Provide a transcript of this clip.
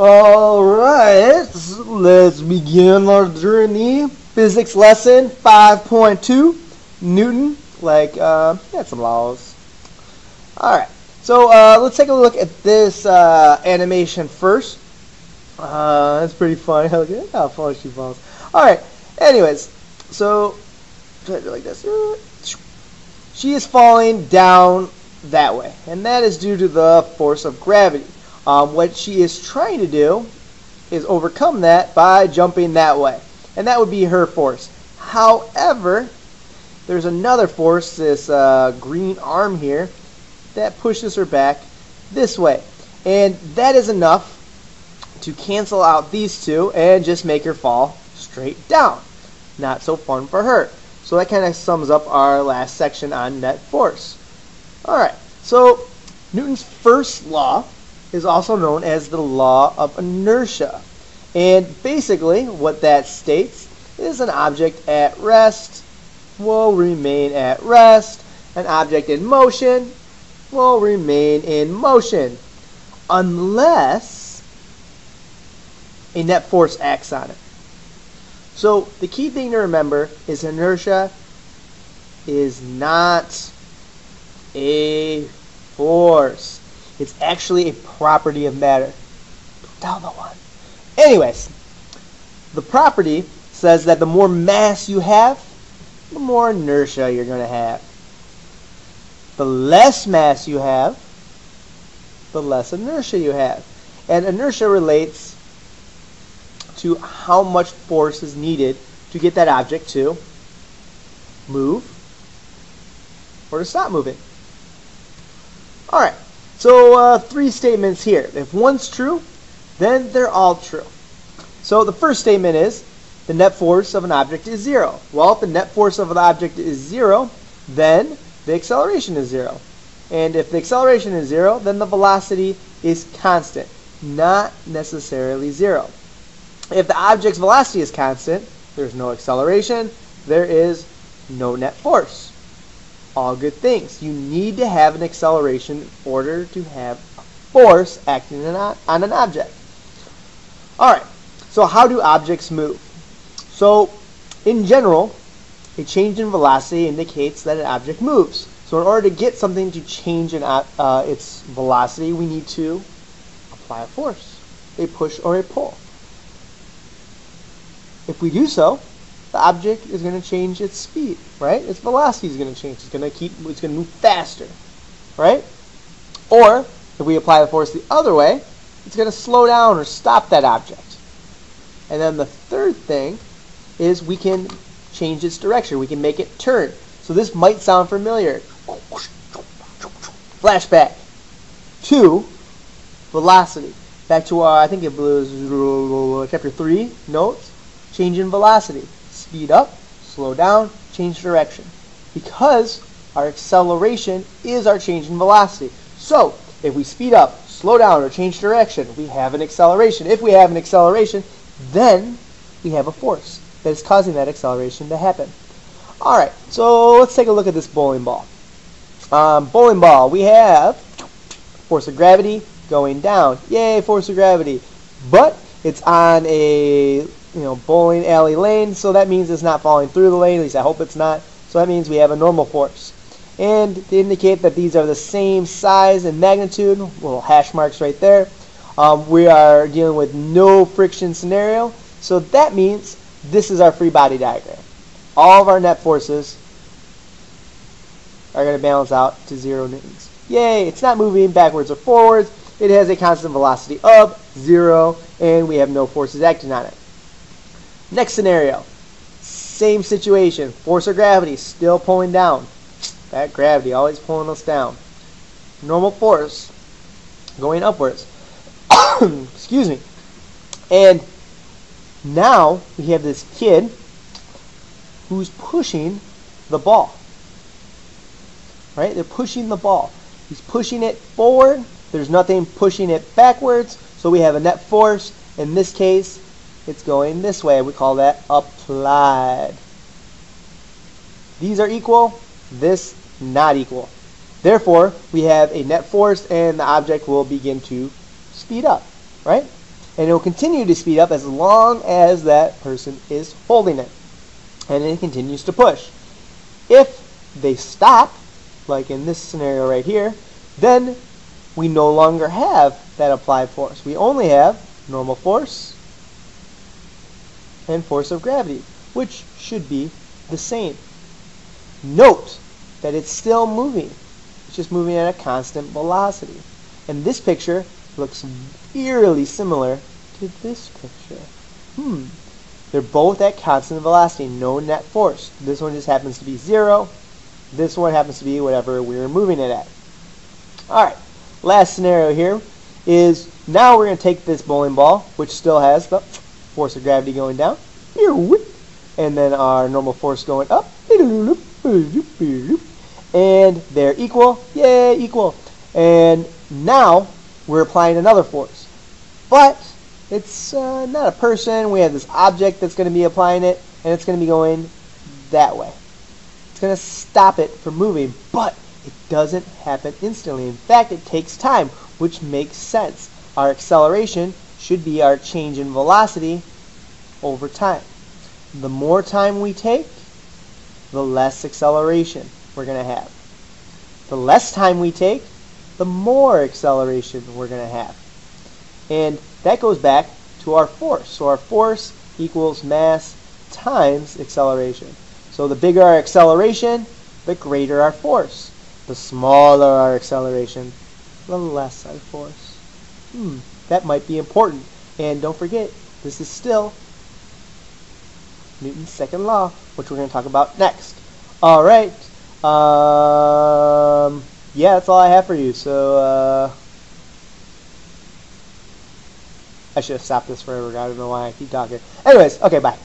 Alright, let's begin our journey. Physics lesson 5.2. Newton, had some laws. Alright, so let's take a look at this animation first. That's pretty funny. Look at how far she falls. Alright, anyways, so try to do like this. She is falling down that way, and that is due to the force of gravity. What she is trying to do is overcome that by jumping that way, and that would be her force. However, there's another force, this green arm here, that pushes her back this way, and that is enough to cancel out these two and just make her fall straight down. Not so fun for her. So that kind of sums up our last section on net force. Alright, so Newton's first law is also known as the law of inertia. And basically what that states is an object at rest will remain at rest. An object in motion will remain in motion unless a net force acts on it. So the key thing to remember is inertia is not a force. It's actually a property of matter. Down the one. Anyways, the property says that the more mass you have, the more inertia you're going to have. The less mass you have, the less inertia you have. And inertia relates to how much force is needed to get that object to move or to stop moving. Alright, so three statements here. If one's true, then they're all true. So the first statement is the net force of an object is 0. Well, if the net force of an object is 0, then the acceleration is 0. And if the acceleration is 0, then the velocity is constant, not necessarily 0. If the object's velocity is constant, there's no acceleration, there is no net force. All good things. You need to have an acceleration in order to have a force acting on an object. Alright, so how do objects move? So, in general, a change in velocity indicates that an object moves. So in order to get something to change in its velocity, we need to apply a force, a push or a pull. If we do so, the object is going to change its speed, right? Its velocity is going to change. It's going to move faster, right? Or if we apply the force the other way, it's going to slow down or stop that object. And then the third thing is we can change its direction. We can make it turn. So this might sound familiar. Flashback to velocity. Back to I think it was chapter 3 notes. Change in velocity. Speed up, slow down, change direction. Because our acceleration is our change in velocity. So if we speed up, slow down, or change direction, we have an acceleration. If we have an acceleration, then we have a force that is causing that acceleration to happen. Alright, so let's take a look at this bowling ball. Bowling ball, we have force of gravity going down. Yay, force of gravity. But it's on a bowling alley lane, so that means it's not falling through the lane. At least I hope it's not. So that means we have a normal force. And to indicate that these are the same size and magnitude, little hash marks right there, we are dealing with no friction scenario. So that means this is our free body diagram. All of our net forces are going to balance out to 0 newtons. Yay! It's not moving backwards or forwards. It has a constant velocity of 0, and we have no forces acting on it. Next scenario, same situation. Force of gravity still pulling down. That gravity always pulling us down. Normal force going upwards. Excuse me. And now we have this kid who's pushing the ball. Right? They're pushing the ball. He's pushing it forward. There's nothing pushing it backwards. So we have a net force. In this case, it's going this way. We call that applied. These are equal. This not equal. Therefore, we have a net force and the object will begin to speed up. Right? And it will continue to speed up as long as that person is holding it. And it continues to push. If they stop, like in this scenario right here, then we no longer have that applied force. We only have normal force and force of gravity, which should be the same. Note that it's still moving. It's just moving at a constant velocity. And this picture looks eerily similar to this picture. They're both at constant velocity, no net force. This one just happens to be 0. This one happens to be whatever we were moving it at. Alright, last scenario here is now we're going to take this bowling ball, which still has the force of gravity going down, and then our normal force going up, and they're equal. Yay, equal. And now we're applying another force. But it's not a person. We have this object that's going to be applying it, and it's going to be going that way. It's going to stop it from moving, but it doesn't happen instantly. In fact, it takes time, which makes sense. Our acceleration should be our change in velocity over time. The more time we take, the less acceleration we're going to have. The less time we take, the more acceleration we're going to have. And that goes back to our force. So our force equals mass times acceleration. So the bigger our acceleration, the greater our force. The smaller our acceleration, the less our force. That might be important. And don't forget, this is still Newton's second law, which we're going to talk about next. All right. Yeah, that's all I have for you. So I should have stopped this forever. I don't know why I keep talking. Anyways, okay, bye.